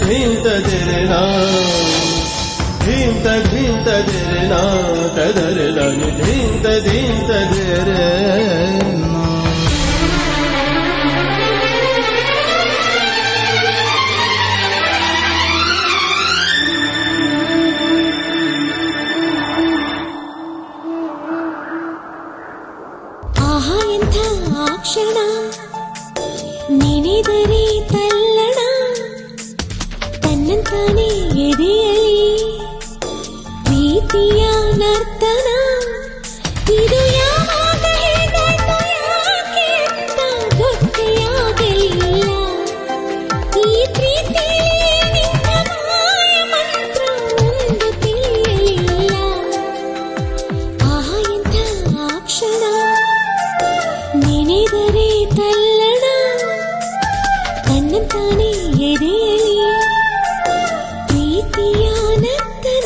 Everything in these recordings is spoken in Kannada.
ಧೀಂತದಿರನಾ ಧೀಂತದಿರನಾ ತದರದನಿ ಧೀಂತದಿರನಾ. ಆಹಾ ಎಂಥ ಕ್ಷಣ ನೆನೆದರೆ ತಲ್ಲಣ ತನ್ನಂತಾನೆ ಎದೆಯಲಿ ಪ್ರೀತಿಯ ನರ್ತನ. ಇದು ಯಾವಾಗ ಹೇಗಾಯ್ತು ಯಾಕೆ ಅಂತ ಗೊತ್ತೇ ಆಗಲಿಲ್ಲ. ಈ ಪ್ರೀತಿಯಲ್ಲಿ ನಿನ್ನ ಮಾಯ ಮಂತ್ರ ಒಂದು ತಿಳಿಯಲಿಲ್ಲ. ಆಹಾ ಎಂಥ ಕ್ಷಣ ನೆನೆದರೆ ತಲ್ಲಣ ತನ್ನಂತಾನೆ ಎದೆಯಲಿ ಪ್ರೀತಿಯ ನರ್ತನ.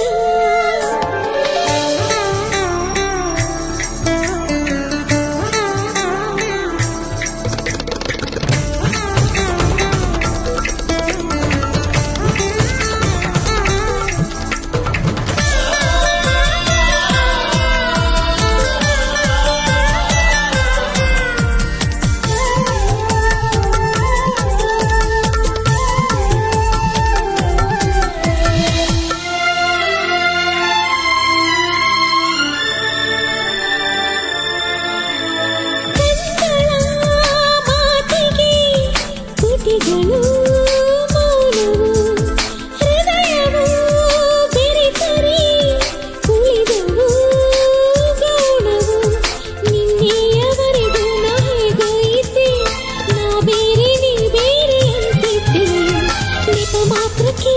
ತುಟಿಗಳು ಮೌನವು ಹೃದಯವು ಬೆರೆತರೆ ಕುಳಿದವು ಗೌಣವು. ನಿನ್ನೆಯವರೆಗೂ ನಾ ಹೇಗೋ ಇದ್ದೆ, ನಾ ಬೇರೆ ನೀ ಬೇರೆ ಅಂತಿದ್ದೆ. ನೆಪ ಮಾತ್ರಕ್ಕೆ